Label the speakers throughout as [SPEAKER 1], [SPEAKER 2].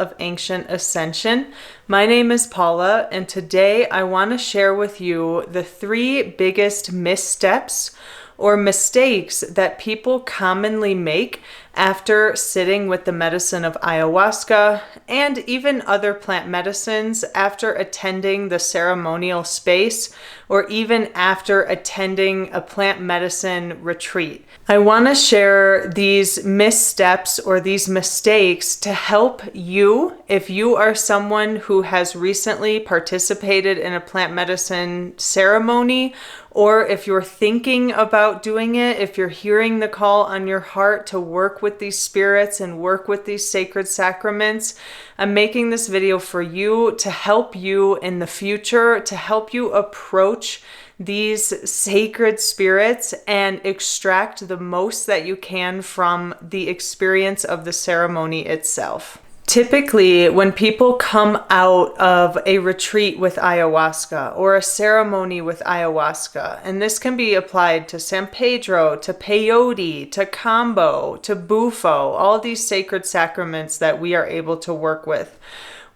[SPEAKER 1] of ancient ascension. My name is Paula, and today I want to share with you the 3 biggest missteps or mistakes that people commonly make after sitting with the medicine of ayahuasca and even other plant medicines after attending the ceremonial space or even after attending a plant medicine retreat. I want to share these missteps or these mistakes to help you if you are someone who has recently participated in a plant medicine ceremony, or if you're thinking about doing it, if you're hearing the call on your heart to work with these spirits and work with these sacred sacraments. I'm making this video for you to help you in the future, to help you approach these sacred spirits and extract the most that you can from the experience of the ceremony itself. Typically, when people come out of a retreat with ayahuasca or a ceremony with ayahuasca, and this can be applied to San Pedro, to peyote, to kambo, to bufo, all these sacred sacraments that we are able to work with.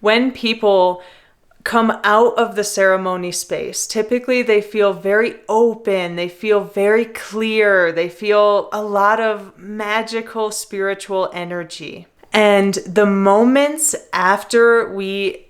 [SPEAKER 1] When people come out of the ceremony space, typically they feel very open, they feel very clear, they feel a lot of magical spiritual energy. And the moments after we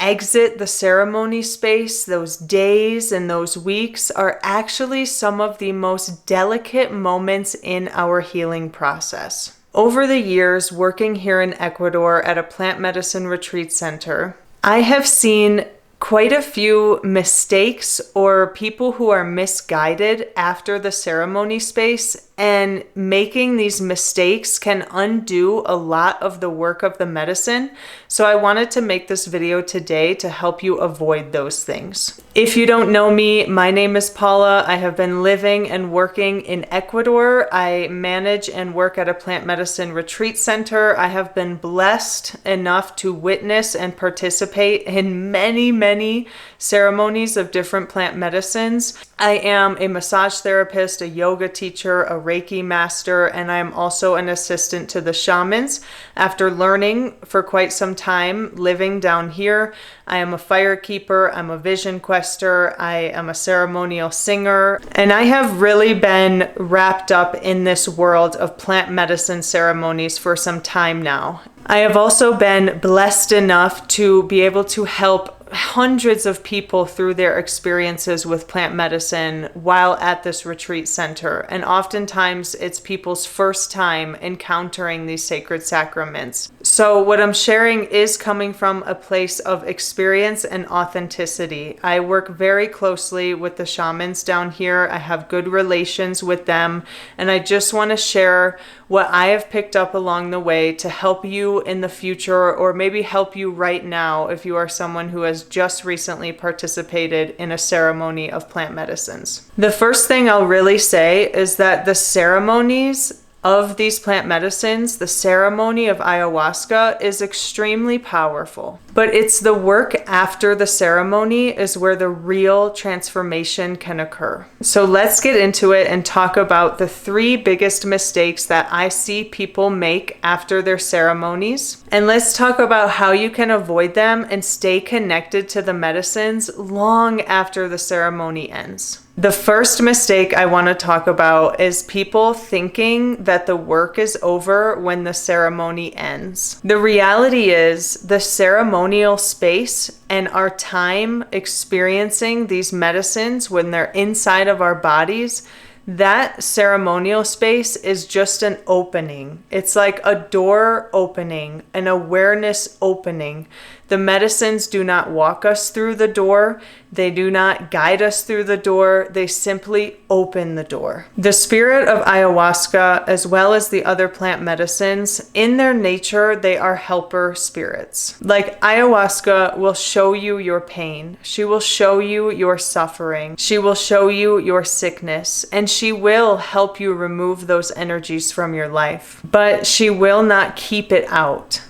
[SPEAKER 1] exit the ceremony space, those days and those weeks, are actually some of the most delicate moments in our healing process. Over the years, working here in Ecuador at a plant medicine retreat center, I have seen quite a few mistakes or people who are misguided after the ceremony space, and making these mistakes can undo a lot of the work of the medicine. So I wanted to make this video today to help you avoid those things. If you don't know me, my name is Paula. I have been living and working in Ecuador. I manage and work at a plant medicine retreat center. I have been blessed enough to witness and participate in many ceremonies of different plant medicines. I am a massage therapist, a yoga teacher, a Reiki master, and I am also an assistant to the shamans. After learning for quite some time living down here, I am a fire keeper, I'm a vision quester, I am a ceremonial singer, and I have really been wrapped up in this world of plant medicine ceremonies for some time now. I have also been blessed enough to be able to help hundreds of people through their experiences with plant medicine while at this retreat center. And oftentimes it's people's first time encountering these sacred sacraments. So what I'm sharing is coming from a place of experience and authenticity. I work very closely with the shamans down here. I have good relations with them, and I just want to share what I have picked up along the way to help you in the future, or maybe help you right now if you are someone who has just recently participated in a ceremony of plant medicines. The first thing I'll really say is that the ceremonies of these plant medicines, the ceremony of ayahuasca, is extremely powerful. But it's the work after the ceremony is where the real transformation can occur. So let's get into it and talk about the 3 biggest mistakes that I see people make after their ceremonies. And let's talk about how you can avoid them and stay connected to the medicines long after the ceremony ends. The first mistake I want to talk about is people thinking that the work is over when the ceremony ends. The reality is the ceremonial space and our time experiencing these medicines when they're inside of our bodies, that ceremonial space is just an opening. It's like a door opening, an awareness opening. The medicines do not walk us through the door. They do not guide us through the door. They simply open the door. The spirit of ayahuasca, as well as the other plant medicines, in their nature, they are helper spirits. Like ayahuasca will show you your pain. She will show you your suffering. She will show you your sickness, and she will help you remove those energies from your life. But she will not keep it out.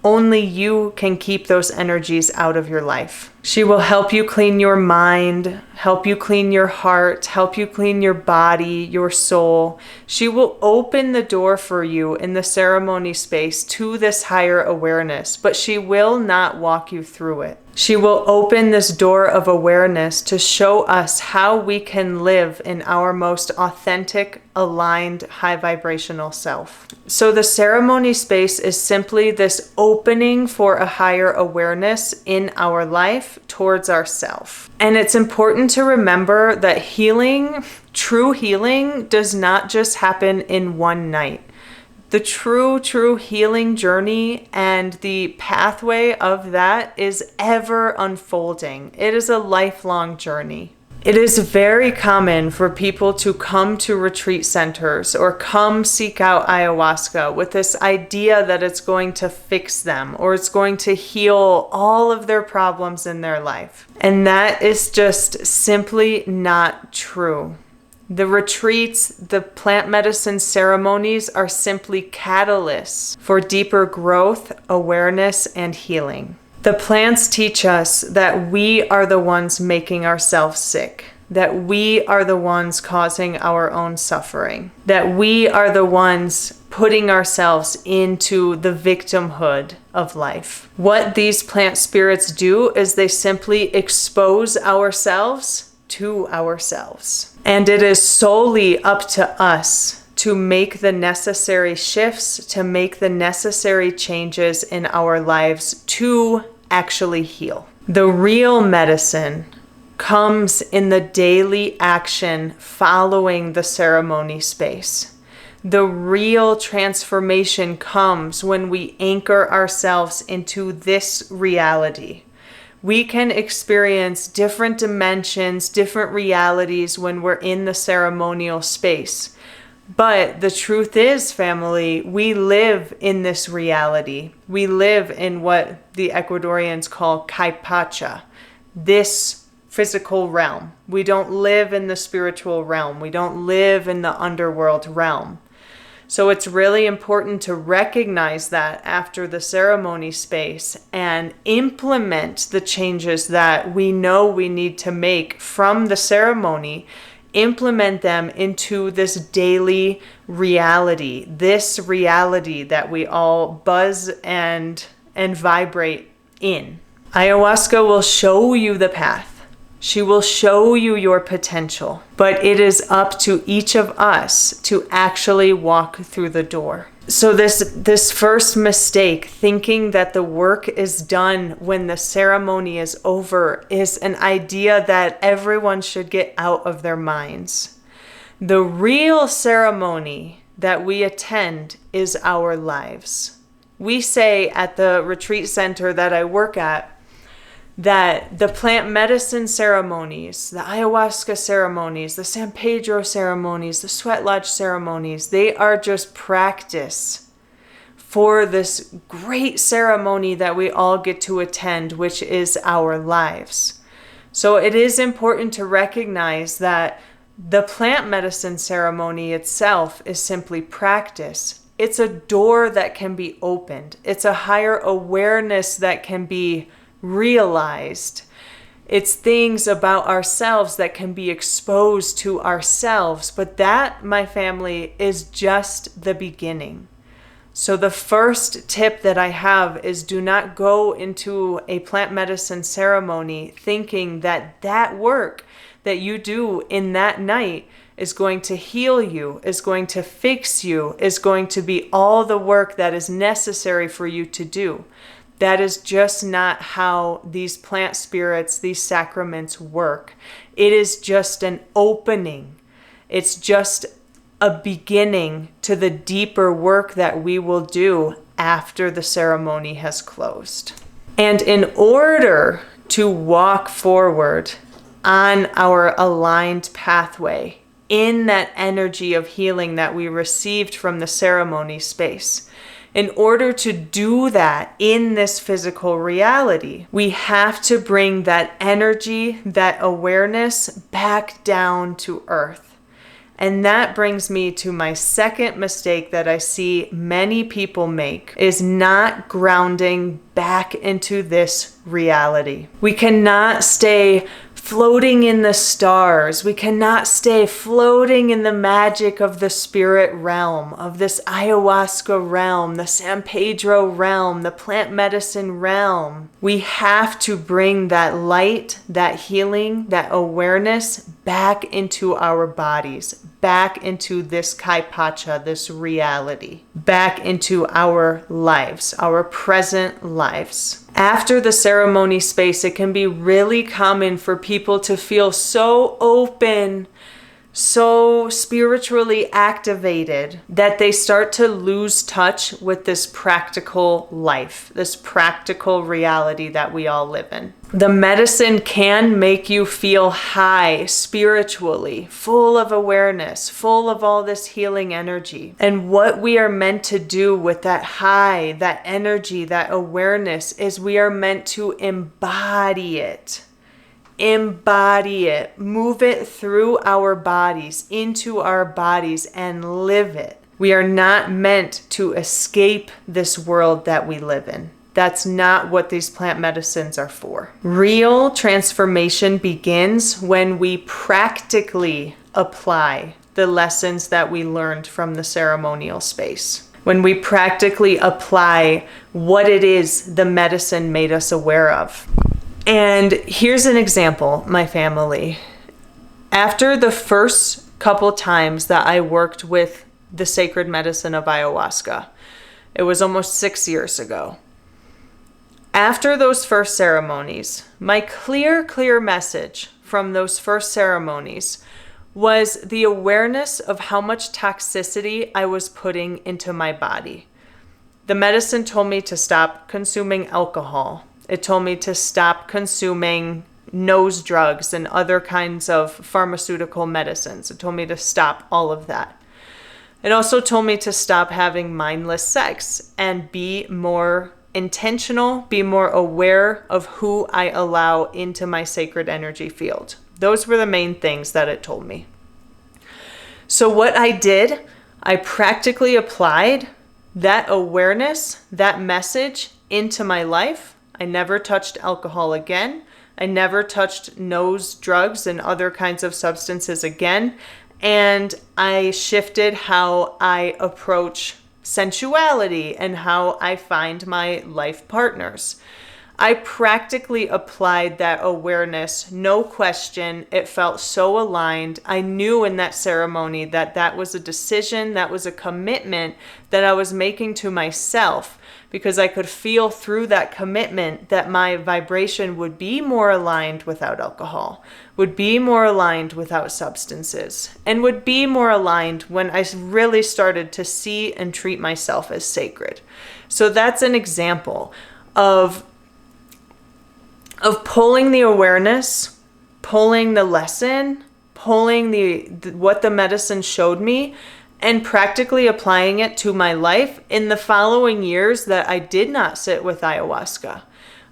[SPEAKER 1] Only you can keep those energies out of your life. She will help you clean your mind, help you clean your heart, help you clean your body, your soul. She will open the door for you in the ceremony space to this higher awareness, but she will not walk you through it. She will open this door of awareness to show us how we can live in our most authentic, aligned, high vibrational self. So the ceremony space is simply this opening for a higher awareness in our life towards ourself. And it's important to remember that healing, true healing, does not just happen in one night. The true healing journey and the pathway of that is ever unfolding. It is a lifelong journey. It is very common for people to come to retreat centers or come seek out ayahuasca with this idea that it's going to fix them or it's going to heal all of their problems in their life. And that is just simply not true. The retreats, the plant medicine ceremonies are simply catalysts for deeper growth, awareness, and healing. The plants teach us that we are the ones making ourselves sick, that we are the ones causing our own suffering, that we are the ones putting ourselves into the victimhood of life. What these plant spirits do is they simply expose ourselves to ourselves. And it is solely up to us to make the necessary shifts, to make the necessary changes in our lives to actually heal. The real medicine comes in the daily action following the ceremony space. The real transformation comes when we anchor ourselves into this reality. We can experience different dimensions, different realities when we're in the ceremonial space. But the truth is, family, we live in this reality. We live in what the Ecuadorians call kaipacha, this physical realm. We don't live in the spiritual realm. We don't live in the underworld realm. So it's really important to recognize that after the ceremony space and implement the changes that we know we need to make from the ceremony, implement them into this daily reality, this reality that we all buzz and vibrate in. Ayahuasca will show you the path. She will show you your potential, but it is up to each of us to actually walk through the door. So this first mistake, thinking that the work is done when the ceremony is over, is an idea that everyone should get out of their minds. The real ceremony that we attend is our lives. We say at the retreat center that I work at, that the plant medicine ceremonies, the ayahuasca ceremonies, the San Pedro ceremonies, the sweat lodge ceremonies, they are just practice for this great ceremony that we all get to attend, which is our lives. So it is important to recognize that the plant medicine ceremony itself is simply practice. It's a door that can be opened. It's a higher awareness that can be realized. It's things about ourselves that can be exposed to ourselves. But that, my family, is just the beginning. So the first tip that I have is do not go into a plant medicine ceremony thinking that that work that you do in that night is going to heal you, is going to fix you, is going to be all the work that is necessary for you to do. That is just not how these plant spirits, these sacraments work. It is just an opening. It's just a beginning to the deeper work that we will do after the ceremony has closed. And in order to walk forward on our aligned pathway in that energy of healing that we received from the ceremony space, in order to do that in this physical reality, we have to bring that energy, that awareness back down to earth. And that brings me to my second mistake that I see many people make, is not grounding back into this reality. We cannot stay floating in the stars. We cannot stay floating in the magic of the spirit realm, of this ayahuasca realm, the San Pedro realm, the plant medicine realm. We have to bring that light, that healing, that awareness back into our bodies, back into this kaipacha, this reality, back into our lives, our present lives. After the ceremony space, it can be really common for people to feel so open, so spiritually activated that they start to lose touch with this practical life, this practical reality that we all live in. The medicine can make you feel high spiritually, full of awareness, full of all this healing energy. And what we are meant to do with that high, that energy, that awareness is we are meant to embody it. Embody it, move it through our bodies, into our bodies, and live it. We are not meant to escape this world that we live in. That's not what these plant medicines are for. Real transformation begins when we practically apply the lessons that we learned from the ceremonial space. When we practically apply what it is the medicine made us aware of. And here's an example, my family. After the first couple times that I worked with the sacred medicine of ayahuasca, it was almost 6 years ago. After those first ceremonies, my clear message from those first ceremonies was the awareness of how much toxicity I was putting into my body. The medicine told me to stop consuming alcohol. It told me to stop consuming nose drugs and other kinds of pharmaceutical medicines. It told me to stop all of that. It also told me to stop having mindless sex and be more intentional, be more aware of who I allow into my sacred energy field. Those were the main things that it told me. So what I did, I practically applied that awareness, that message into my life. I never touched alcohol again. I never touched nose drugs and other kinds of substances again. And I shifted how I approach sensuality and how I find my life partners. I practically applied that awareness, no question. It felt so aligned. I knew in that ceremony that that was a decision, that was a commitment that I was making to myself, because I could feel through that commitment that my vibration would be more aligned without alcohol, would be more aligned without substances, and would be more aligned when I really started to see and treat myself as sacred. So that's an example of pulling the awareness, pulling the lesson, pulling what the medicine showed me, and practically applying it to my life in the following years that I did not sit with ayahuasca.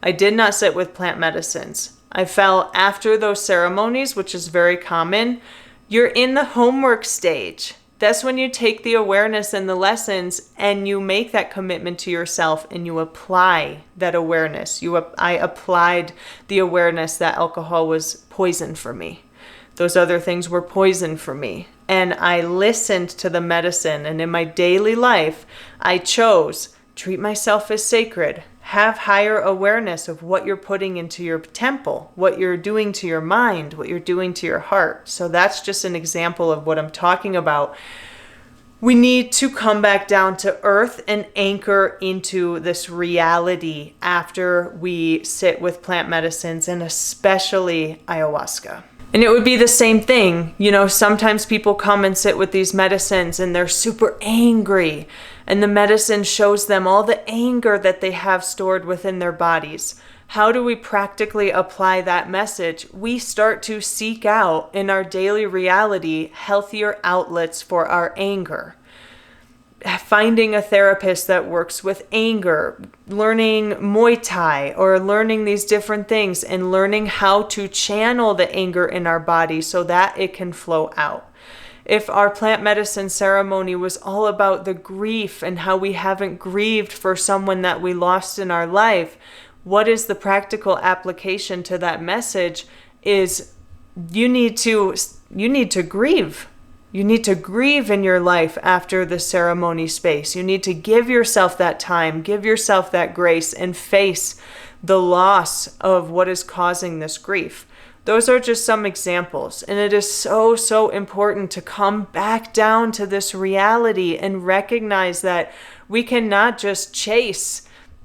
[SPEAKER 1] I did not sit with plant medicines. I fell after those ceremonies, which is very common. You're in the homework stage. That's when you take the awareness and the lessons and you make that commitment to yourself and you apply that awareness. I applied the awareness that alcohol was poison for me. Those other things were poison for me. And I listened to the medicine, and in my daily life, I chose treat myself as sacred, have higher awareness of what you're putting into your temple, what you're doing to your mind, what you're doing to your heart. So that's just an example of what I'm talking about. We need to come back down to earth and anchor into this reality after we sit with plant medicines, and especially ayahuasca. And it would be the same thing. You know, sometimes people come and sit with these medicines and they're super angry, and the medicine shows them all the anger that they have stored within their bodies. How do we practically apply that message? We start to seek out in our daily reality healthier outlets for our anger. Finding a therapist that works with anger, learning Muay Thai, or learning these different things and learning how to channel the anger in our body so that it can flow out. If our plant medicine ceremony was all about the grief and how we haven't grieved for someone that we lost in our life, what is the practical application to that message? is you need to grieve. You need to grieve in your life after the ceremony space. You need to give yourself that time, give yourself that grace, and face the loss of what is causing this grief. Those are just some examples. And it is so, so important to come back down to this reality and recognize that we cannot just chase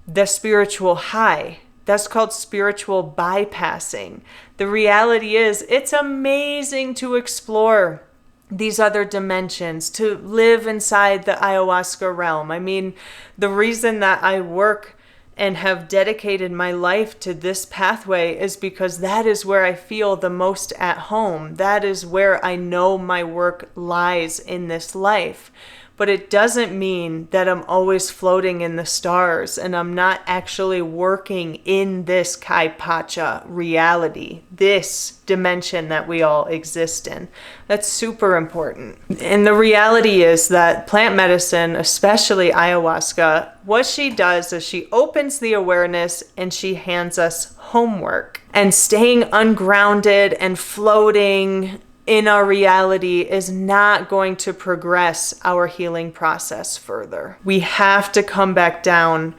[SPEAKER 1] the spiritual high. That's called spiritual bypassing. The reality is, it's amazing to explore these other dimensions, to live inside the ayahuasca realm. I mean, the reason that I work and have dedicated my life to this pathway is because that is where I feel the most at home. That is where I know my work lies in this life. But it doesn't mean that I'm always floating in the stars and I'm not actually working in this Kaipacha reality, this dimension that we all exist in. That's super important. And the reality is that plant medicine, especially ayahuasca, what she does is she opens the awareness and she hands us homework. And staying ungrounded and floating in our reality is not going to progress our healing process further. We have to come back down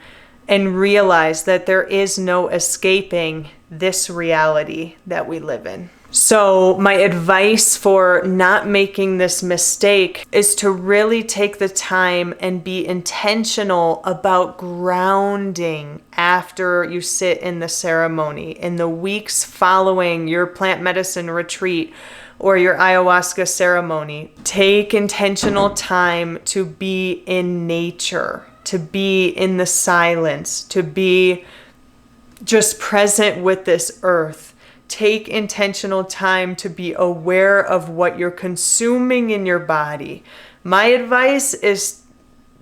[SPEAKER 1] and realize that there is no escaping this reality that we live in. So my advice for not making this mistake is to really take the time and be intentional about grounding after you sit in the ceremony, in the weeks following your plant medicine retreat or your ayahuasca ceremony. Take intentional time to be in nature, to be in the silence, to be just present with this earth. Take intentional time to be aware of what you're consuming in your body. My advice is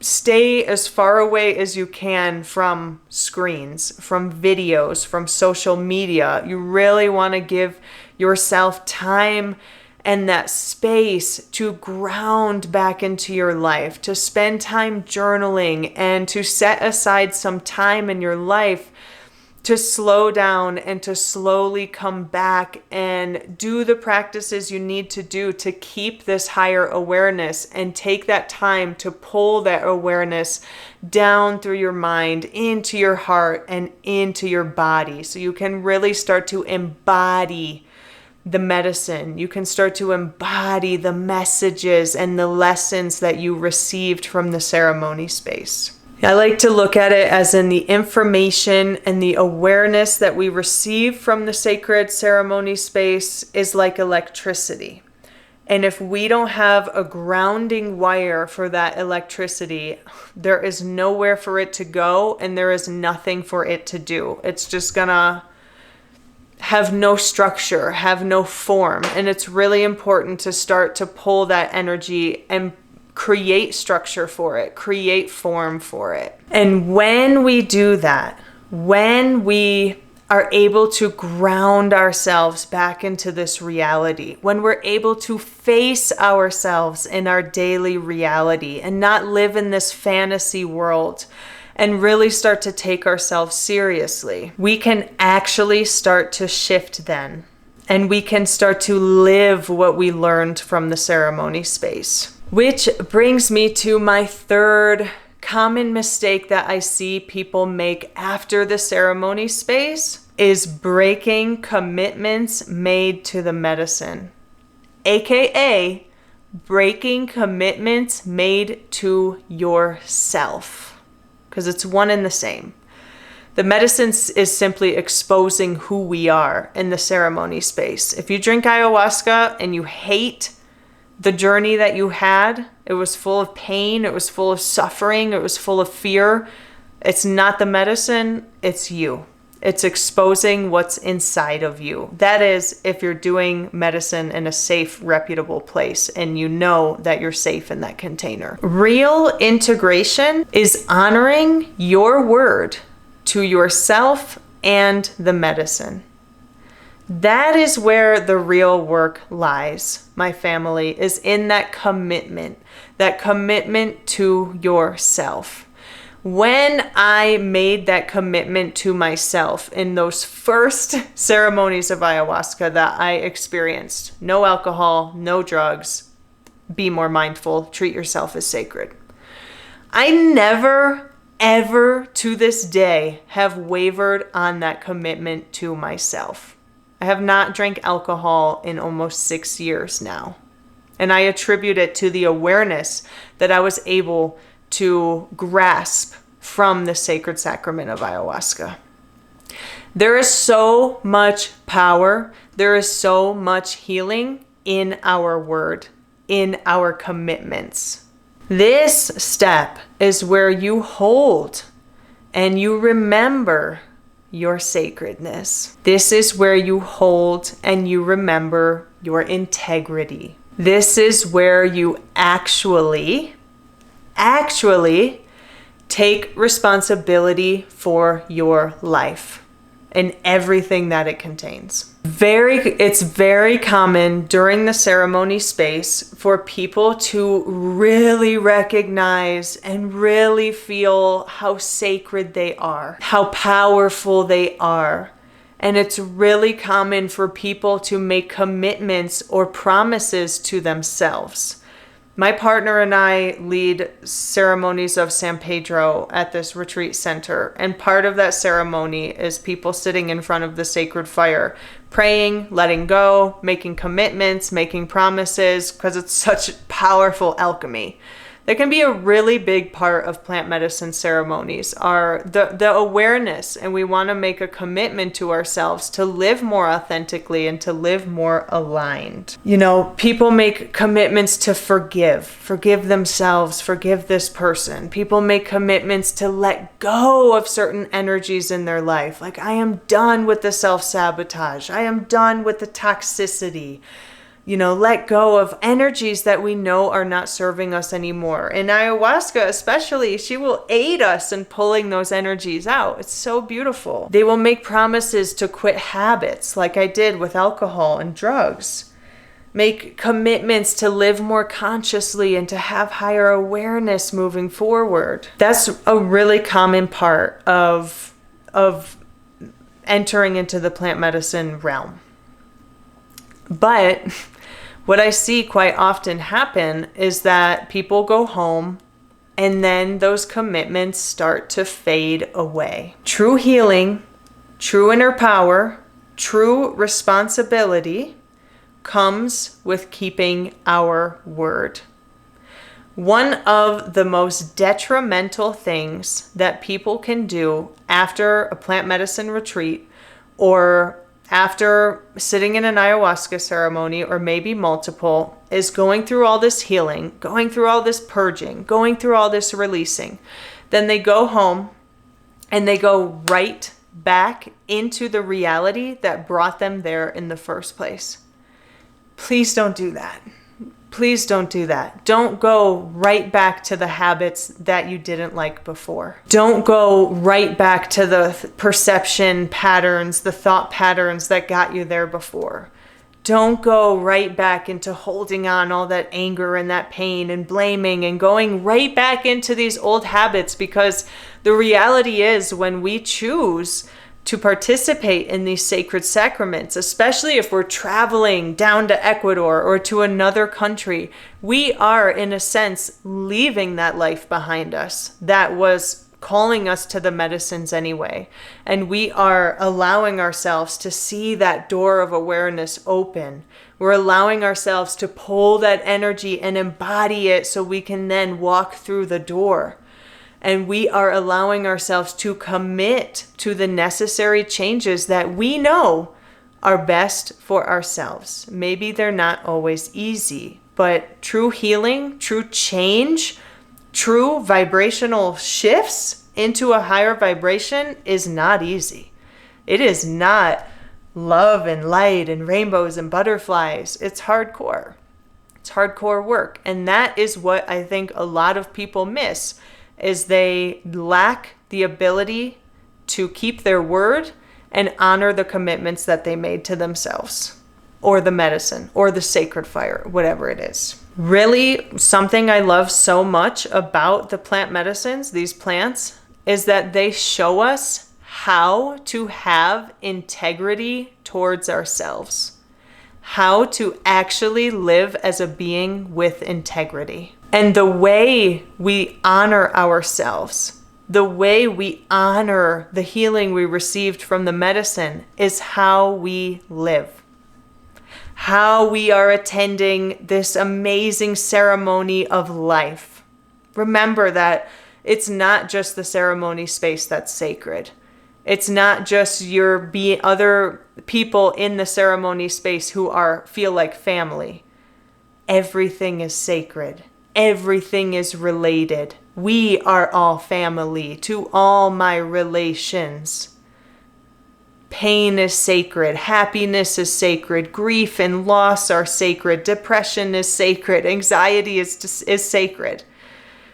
[SPEAKER 1] stay as far away as you can from screens, from videos, from social media. You really want to give yourself time and that space to ground back into your life, to spend time journaling and to set aside some time in your life to slow down and to slowly come back and do the practices you need to do to keep this higher awareness, and take that time to pull that awareness down through your mind into your heart and into your body, so you can really start to embody the medicine. You can start to embody the messages and the lessons that you received from the ceremony space. I like to look at it as in the information and the awareness that we receive from the sacred ceremony space is like electricity. And if we don't have a grounding wire for that electricity, there is nowhere for it to go and there is nothing for it to do. It's just gonna have no structure, have no form. And it's really important to start to pull that energy and create structure for it, create form for it. And when we do that, when we are able to ground ourselves back into this reality, when we're able to face ourselves in our daily reality and not live in this fantasy world and really start to take ourselves seriously, we can actually start to shift then. And we can start to live what we learned from the ceremony space. Which brings me to my third common mistake that I see people make after the ceremony space is breaking commitments made to the medicine, aka breaking commitments made to yourself, because it's one and the same. The medicine is simply exposing who we are in the ceremony space. If you drink ayahuasca and you hate the journey that you had, it was full of pain, it was full of suffering, it was full of fear, it's not the medicine, it's you. It's exposing what's inside of you. That is, if you're doing medicine in a safe, reputable place and you know that you're safe in that container. Real integration is honoring your word to yourself and the medicine. That is where the real work lies, my family, is in that commitment to yourself. When I made that commitment to myself in those first ceremonies of ayahuasca that I experienced, no alcohol, no drugs, be more mindful, treat yourself as sacred. I never, ever to this day have wavered on that commitment to myself. I have not drank alcohol in almost 6 years now. And I attribute it to the awareness that I was able to grasp from the sacred sacrament of ayahuasca. There is so much power, there is so much healing in our word, in our commitments. This step is where you hold and you remember your sacredness. This is where you hold and you remember your integrity. This is where you actually take responsibility for your life and everything that it contains. It's very common during the ceremony space for people to really recognize and really feel how sacred they are, how powerful they are. And it's really common for people to make commitments or promises to themselves. My partner and I lead ceremonies of San Pedro at this retreat center. And part of that ceremony is people sitting in front of the sacred fire, praying, letting go, making commitments, making promises, because it's such powerful alchemy. That can be a really big part of plant medicine ceremonies, are the awareness, and we want to make a commitment to ourselves to live more authentically and to live more aligned. You know, people make commitments to forgive themselves, forgive this person. People make commitments to let go of certain energies in their life. Like, I am done with the self-sabotage. I am done with the toxicity. You know, let go of energies that we know are not serving us anymore. And ayahuasca especially, she will aid us in pulling those energies out. It's so beautiful. They will make promises to quit habits like I did with alcohol and drugs. Make commitments to live more consciously and to have higher awareness moving forward. That's a really common part of entering into the plant medicine realm. But what I see quite often happen is that people go home and then those commitments start to fade away. True healing, true inner power, true responsibility comes with keeping our word. One of the most detrimental things that people can do after a plant medicine retreat or after sitting in an ayahuasca ceremony, or maybe multiple, is going through all this healing, going through all this purging, going through all this releasing. Then they go home and they go right back into the reality that brought them there in the first place. Please don't do that. Please don't do that. Don't go right back to the habits that you didn't like before. Don't go right back to the perception patterns, the thought patterns that got you there before. Don't go right back into holding on all that anger and that pain and blaming and going right back into these old habits, because the reality is when we choose to participate in these sacred sacraments, especially if we're traveling down to Ecuador or to another country, we are, in a sense, leaving that life behind us that was calling us to the medicines anyway. And we are allowing ourselves to see that door of awareness open. We're allowing ourselves to pull that energy and embody it so we can then walk through the door. And we are allowing ourselves to commit to the necessary changes that we know are best for ourselves. Maybe they're not always easy, but true healing, true change, true vibrational shifts into a higher vibration is not easy. It is not love and light and rainbows and butterflies. It's hardcore. It's hardcore work. And that is what I think a lot of people miss, is they lack the ability to keep their word and honor the commitments that they made to themselves or the medicine or the sacred fire, whatever it is. Really, something I love so much about the plant medicines, these plants, is that they show us how to have integrity towards ourselves, how to actually live as a being with integrity. And the way we honor ourselves, the way we honor the healing we received from the medicine is how we live. How we are attending this amazing ceremony of life. Remember that it's not just the ceremony space that's sacred. It's not just your other people in the ceremony space who feel like family. Everything is sacred. Everything is related. We are all family to all my relations. Pain is sacred. Happiness is sacred. Grief and loss are sacred. Depression is sacred. Anxiety is sacred.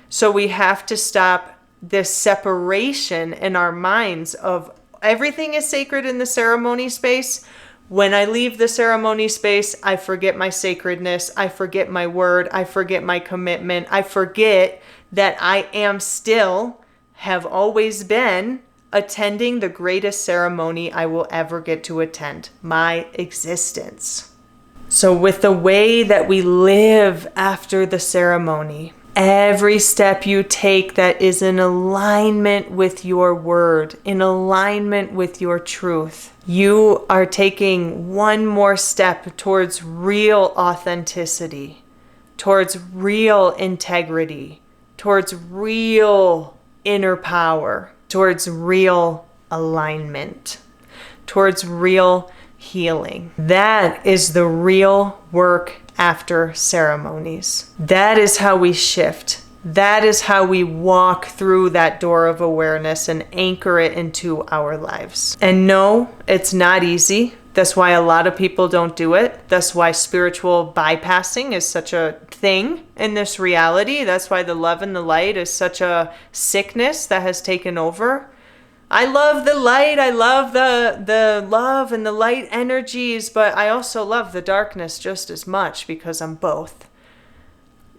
[SPEAKER 1] So we have to stop this separation in our minds of everything is sacred in the ceremony space. When I leave the ceremony space, I forget my sacredness. I forget my word. I forget my commitment. I forget that I am still, have always been, attending the greatest ceremony I will ever get to attend, my existence. So with the way that we live after the ceremony, every step you take that is in alignment with your word, in alignment with your truth, you are taking one more step towards real authenticity, towards real integrity, towards real inner power, towards real alignment, towards real healing. That is the real work after ceremonies. That is how we shift. That is how we walk through that door of awareness and anchor it into our lives. And no, it's not easy. That's why a lot of people don't do it. That's why spiritual bypassing is such a thing in this reality. That's why the love and the light is such a sickness that has taken over. I love the light. I love the love and the light energies, but I also love the darkness just as much because I'm both.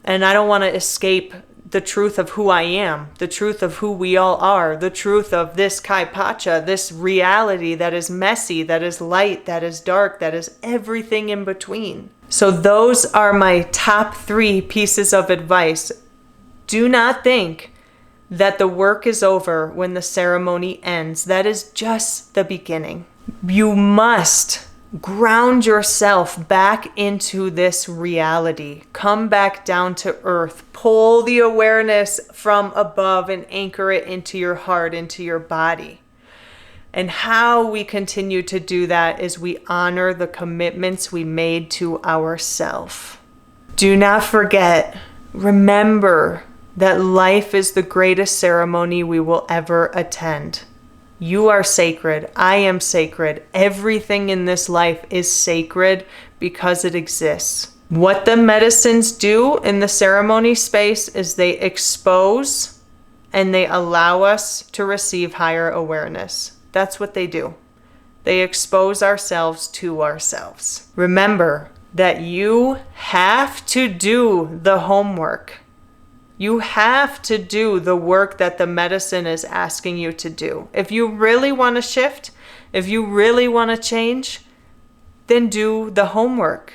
[SPEAKER 1] And I don't want to escape the truth of who I am, the truth of who we all are, the truth of this Kai Pacha, this reality that is messy, that is light, that is dark, that is everything in between. So those are my top 3 pieces of advice. Do not think that the work is over when the ceremony ends. That is just the beginning. You must ground yourself back into this reality. Come back down to earth. Pull the awareness from above and anchor it into your heart, into your body. And how we continue to do that is we honor the commitments we made to ourselves. Do not forget, remember that life is the greatest ceremony we will ever attend. You are sacred. I am sacred. Everything in this life is sacred because it exists. What the medicines do in the ceremony space is they expose and they allow us to receive higher awareness. That's what they do. They expose ourselves to ourselves. Remember that you have to do the homework. You have to do the work that the medicine is asking you to do. If you really want to shift, if you really want to change, then do the homework.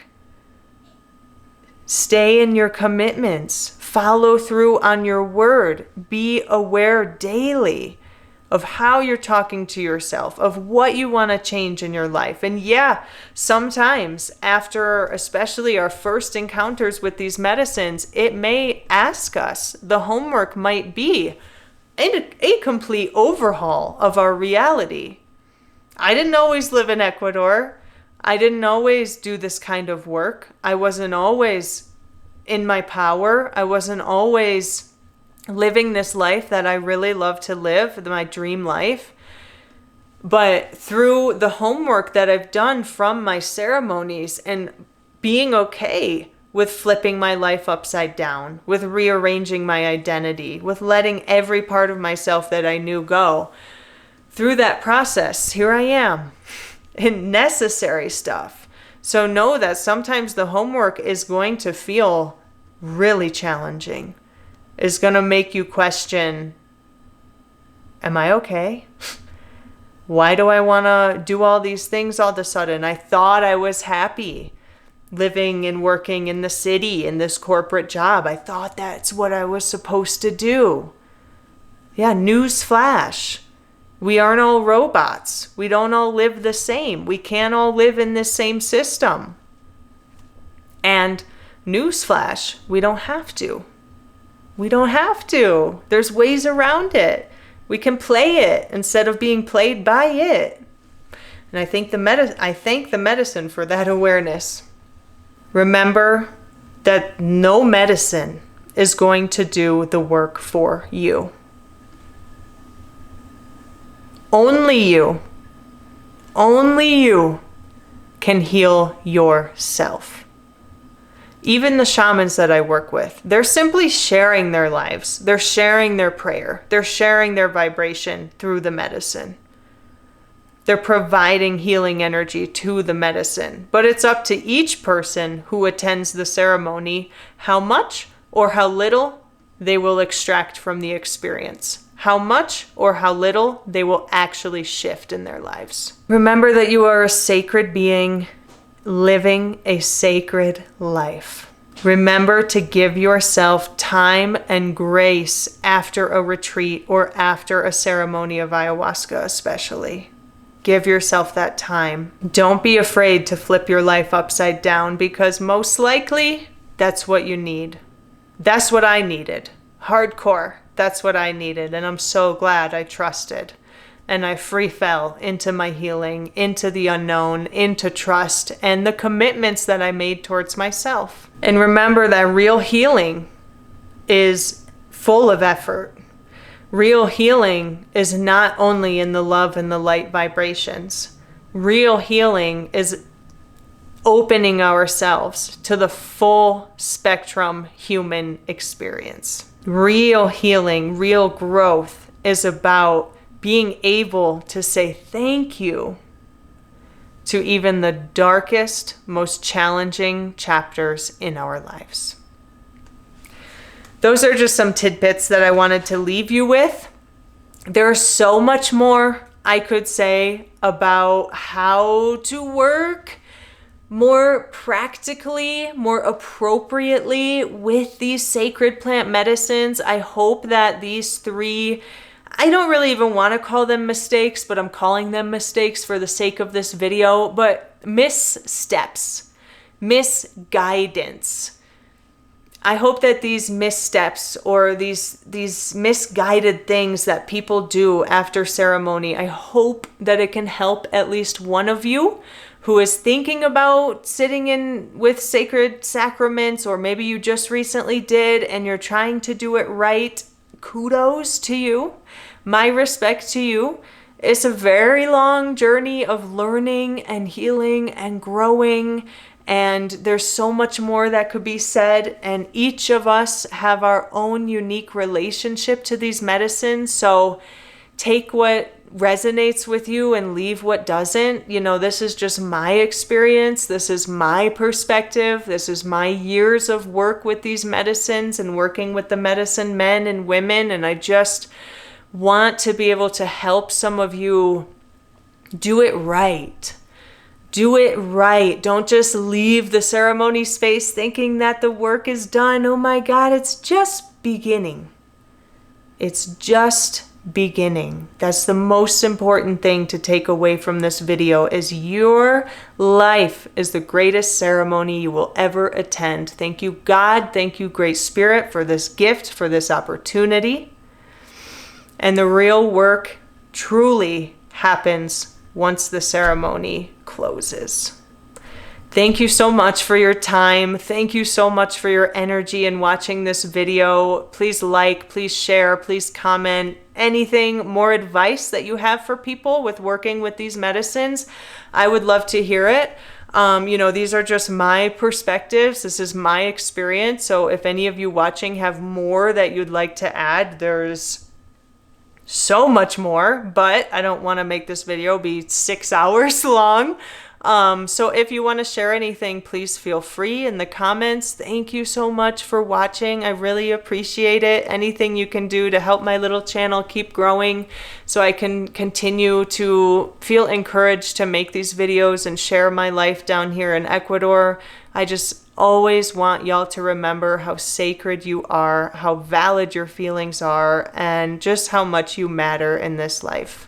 [SPEAKER 1] Stay in your commitments. Follow through on your word. Be aware daily of how you're talking to yourself, of what you want to change in your life. And yeah, sometimes after especially our first encounters with these medicines, it may ask us, the homework might be a complete overhaul of our reality. I didn't always live in Ecuador. I didn't always do this kind of work. I wasn't always in my power. I wasn't always living this life that I really love to live, my dream life. But through the homework that I've done from my ceremonies and being okay with flipping my life upside down, with rearranging my identity, with letting every part of myself that I knew go, through that process, here I am in necessary stuff. So know that sometimes the homework is going to feel really challenging, is going to make you question, am I okay? Why do I want to do all these things all of a sudden? I thought I was happy living and working in the city in this corporate job. I thought that's what I was supposed to do. Yeah, news flash. We aren't all robots. We don't all live the same. We can't all live in this same system. And newsflash, we don't have to. We don't have to. There's ways around it. We can play it instead of being played by it. And I thank the medicine for that awareness. Remember that no medicine is going to do the work for you. Only you can heal yourself. Even the shamans that I work with, they're simply sharing their lives. They're sharing their prayer. They're sharing their vibration through the medicine. They're providing healing energy to the medicine. But it's up to each person who attends the ceremony how much or how little they will extract from the experience. How much or how little they will actually shift in their lives. Remember that you are a sacred being living a sacred life. Remember to give yourself time and grace after a retreat or after a ceremony of ayahuasca especially. Give yourself that time. Don't be afraid to flip your life upside down because most likely that's what you need. That's what I needed. Hardcore. That's what I needed. And I'm so glad I trusted. And I free fell into my healing, into the unknown, into trust, and the commitments that I made towards myself. And remember that real healing is full of effort. Real healing is not only in the love and the light vibrations. Real healing is opening ourselves to the full spectrum human experience. Real healing, real growth is about being able to say thank you to even the darkest, most challenging chapters in our lives. Those are just some tidbits that I wanted to leave you with. There's so much more I could say about how to work more practically, more appropriately with these sacred plant medicines. I hope that these three, I don't really even want to call them mistakes, but I'm calling them mistakes for the sake of this video, but missteps, misguidance. I hope that these missteps or these misguided things that people do after ceremony, I hope that it can help at least one of you who is thinking about sitting in with sacred sacraments, or maybe you just recently did and you're trying to do it right. Kudos to you. My respect to you. It's a very long journey of learning and healing and growing, and there's so much more that could be said, and each of us have our own unique relationship to these medicines. So take what resonates with you and leave what doesn't. You know, this is just my experience. This is my perspective. This is my years of work with these medicines and working with the medicine men and women. And I just want to be able to help some of you do it right. Do it right. Don't just leave the ceremony space thinking that the work is done. Oh my God, it's just beginning. It's just beginning. That's the most important thing to take away from this video, is your life is the greatest ceremony you will ever attend. Thank you, God. Thank you, Great Spirit, for this gift, for this opportunity. And the real work truly happens once the ceremony closes. Thank you so much for your time. Thank you so much for your energy in watching this video. Please like, please share, please comment. Anything, more advice that you have for people with working with these medicines, I would love to hear it. These are just my perspectives. This is my experience. So if any of you watching have more that you'd like to add, there's so much more, but I don't want to make this video be 6 hours long. So if you want to share anything, please feel free in the comments. Thank you so much for watching. I really appreciate it. Anything you can do to help my little channel keep growing so I can continue to feel encouraged to make these videos and share my life down here in Ecuador. I just always want y'all to remember how sacred you are, how valid your feelings are, and just how much you matter in this life.